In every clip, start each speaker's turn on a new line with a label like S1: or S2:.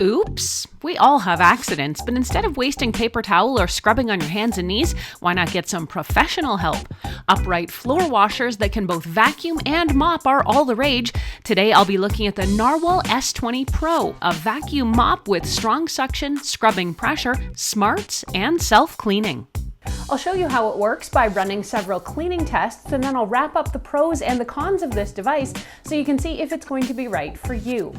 S1: Oops! We all have accidents, but instead of wasting paper towel or scrubbing on your hands and knees, why not get some professional help? Upright floor washers that can both vacuum and mop are all the rage. Today I'll be looking at the Narwal S20 Pro, a vacuum mop with strong suction, scrubbing pressure, smarts, and self-cleaning. I'll show you how it works by running several cleaning tests, and then I'll wrap up the pros and the cons of this device so you can see if it's going to be right for you.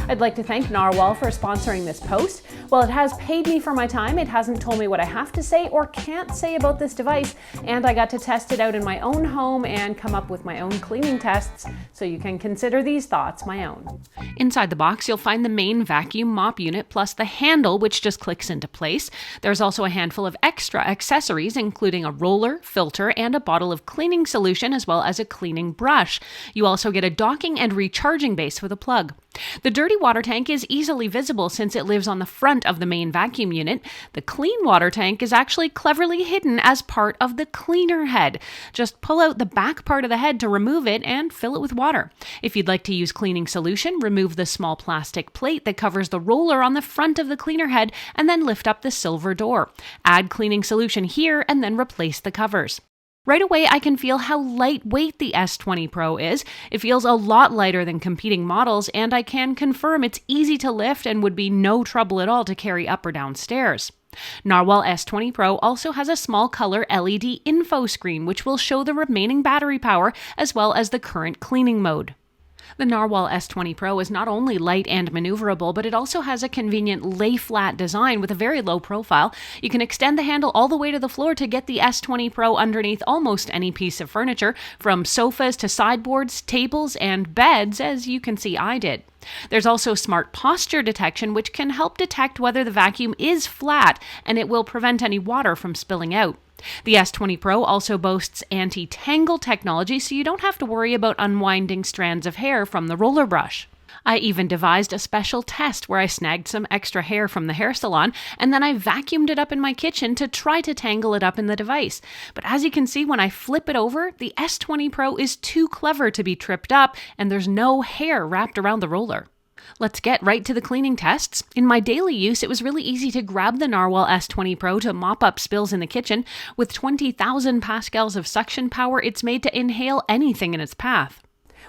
S1: I'd like to thank Narwal for sponsoring this post. While it has paid me for my time, it hasn't told me what I have to say or can't say about this device, and I got to test it out in my own home and come up with my own cleaning tests, so you can consider these thoughts my own. Inside the box, you'll find the main vacuum mop unit plus the handle, which just clicks into place. There's also a handful of extra accessories, including a roller, filter, and a bottle of cleaning solution, as well as a cleaning brush. You also get a docking and recharging base with a plug. The dirty water tank is easily visible since it lives on the front of the main vacuum unit. The clean water tank is actually cleverly hidden as part of the cleaner head. Just pull out the back part of the head to remove it and fill it with water. If you'd like to use cleaning solution, remove the small plastic plate that covers the roller on the front of the cleaner head and then lift up the silver door. Add cleaning solution here and then replace the covers. Right away, I can feel how lightweight the S20 Pro is. It feels a lot lighter than competing models, and I can confirm it's easy to lift and would be no trouble at all to carry up or down stairs. Narwal S20 Pro also has a small color LED info screen, which will show the remaining battery power as well as the current cleaning mode. The Narwal S20 Pro is not only light and maneuverable, but it also has a convenient lay-flat design with a very low profile. You can extend the handle all the way to the floor to get the S20 Pro underneath almost any piece of furniture, from sofas to sideboards, tables, and beds, as you can see I did. There's also smart posture detection, which can help detect whether the vacuum is flat, and it will prevent any water from spilling out. The S20 Pro also boasts anti-tangle technology, so you don't have to worry about unwinding strands of hair from the roller brush. I even devised a special test where I snagged some extra hair from the hair salon, and then I vacuumed it up in my kitchen to try to tangle it up in the device. But as you can see, when I flip it over, the S20 Pro is too clever to be tripped up, and there's no hair wrapped around the roller. Let's get right to the cleaning tests. In my daily use, it was really easy to grab the Narwal S20 Pro to mop up spills in the kitchen. With 20,000 pascals of suction power, it's made to inhale anything in its path.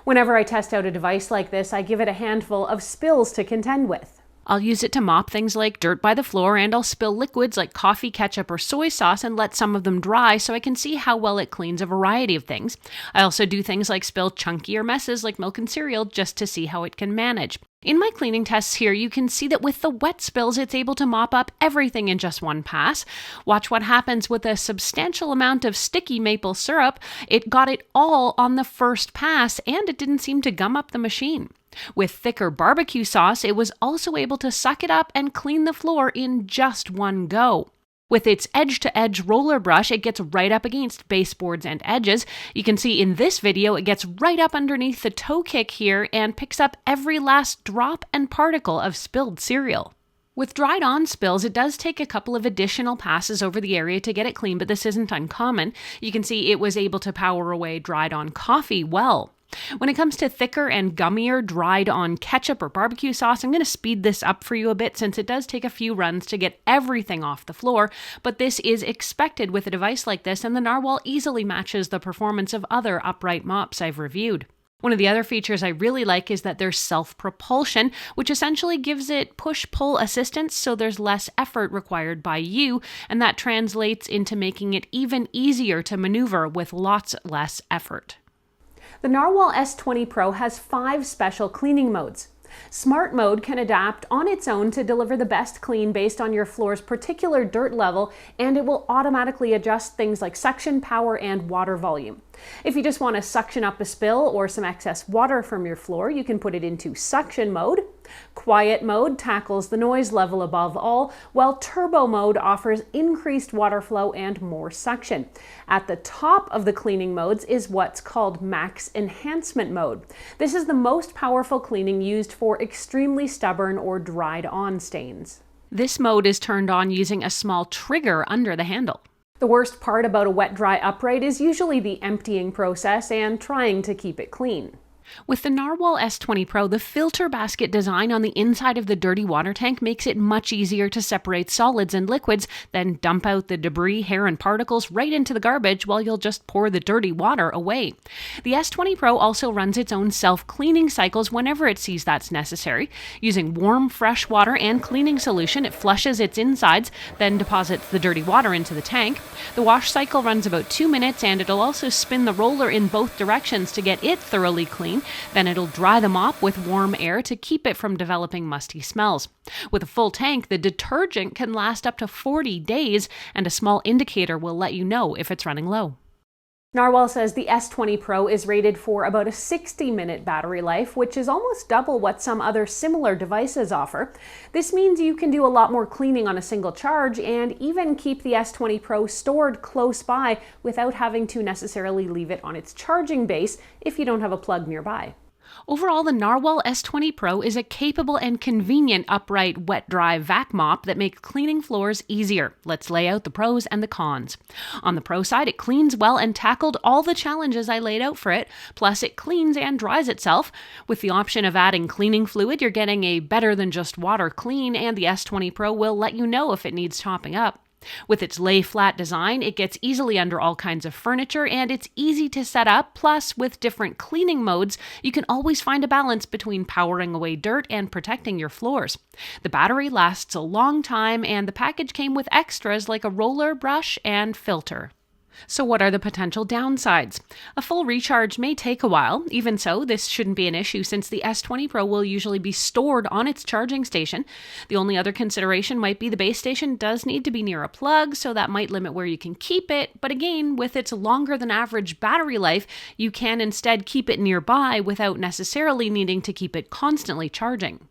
S1: Whenever I test out a device like this, I give it a handful of spills to contend with. I'll use it to mop things like dirt by the floor, and I'll spill liquids like coffee, ketchup, or soy sauce and let some of them dry so I can see how well it cleans a variety of things. I also do things like spill chunkier messes like milk and cereal just to see how it can manage. In my cleaning tests here, you can see that with the wet spills, it's able to mop up everything in just one pass. Watch what happens with a substantial amount of sticky maple syrup. It got it all on the first pass, and it didn't seem to gum up the machine. With thicker barbecue sauce, it was also able to suck it up and clean the floor in just one go. With its edge-to-edge roller brush, it gets right up against baseboards and edges. You can see in this video, it gets right up underneath the toe kick here and picks up every last drop and particle of spilled cereal. With dried-on spills, it does take a couple of additional passes over the area to get it clean, but this isn't uncommon. You can see it was able to power away dried-on coffee well. When it comes to thicker and gummier dried-on ketchup or barbecue sauce, I'm going to speed this up for you a bit since it does take a few runs to get everything off the floor, but this is expected with a device like this, and the Narwal easily matches the performance of other upright mops I've reviewed. One of the other features I really like is that there's self-propulsion, which essentially gives it push-pull assistance, so there's less effort required by you, and that translates into making it even easier to maneuver with lots less effort. The Narwal S20 Pro has 5 special cleaning modes. Smart mode can adapt on its own to deliver the best clean based on your floor's particular dirt level, and it will automatically adjust things like suction power and water volume. If you just want to suction up a spill or some excess water from your floor, you can put it into suction mode. Quiet mode tackles the noise level above all, while turbo mode offers increased water flow and more suction. At the top of the cleaning modes is what's called max enhancement mode. This is the most powerful cleaning used for extremely stubborn or dried-on stains. This mode is turned on using a small trigger under the handle. The worst part about a wet-dry upright is usually the emptying process and trying to keep it clean. With the Narwal S20 Pro, the filter basket design on the inside of the dirty water tank makes it much easier to separate solids and liquids, then dump out the debris, hair, and particles right into the garbage while you'll just pour the dirty water away. The S20 Pro also runs its own self-cleaning cycles whenever it sees that's necessary. Using warm, fresh water and cleaning solution, it flushes its insides, then deposits the dirty water into the tank. The wash cycle runs about 2 minutes, and it'll also spin the roller in both directions to get it thoroughly clean. Then it'll dry the mop with warm air to keep it from developing musty smells. With a full tank, the detergent can last up to 40 days, and a small indicator will let you know if it's running low. Narwal says the S20 Pro is rated for about a 60-minute battery life, which is almost double what some other similar devices offer. This means you can do a lot more cleaning on a single charge and even keep the S20 Pro stored close by without having to necessarily leave it on its charging base if you don't have a plug nearby. Overall, the Narwal S20 Pro is a capable and convenient upright wet-dry vac mop that makes cleaning floors easier. Let's lay out the pros and the cons. On the pro side, it cleans well and tackled all the challenges I laid out for it, plus it cleans and dries itself. With the option of adding cleaning fluid, you're getting a better than just water clean, and the S20 Pro will let you know if it needs topping up. With its lay-flat design, it gets easily under all kinds of furniture, and it's easy to set up. Plus, with different cleaning modes, you can always find a balance between powering away dirt and protecting your floors. The battery lasts a long time, and the package came with extras like a roller, brush, and filter. So what are the potential downsides? A full recharge may take a while. Even so, this shouldn't be an issue since the S20 Pro will usually be stored on its charging station. The only other consideration might be the base station does need to be near a plug, so that might limit where you can keep it. But again, with its longer than average battery life, you can instead keep it nearby without necessarily needing to keep it constantly charging.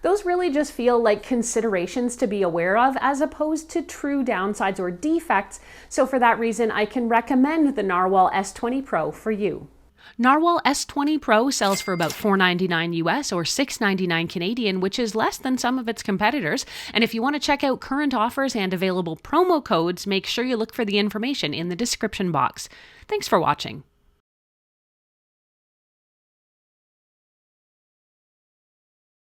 S1: Those really just feel like considerations to be aware of as opposed to true downsides or defects, so for that reason I can recommend the Narwal S20 Pro for you. Narwal S20 Pro sells for about $4.99 US or $6.99 Canadian, which is less than some of its competitors. And if you want to check out current offers and available promo codes, make sure you look for the information in the description box. Thanks for watching.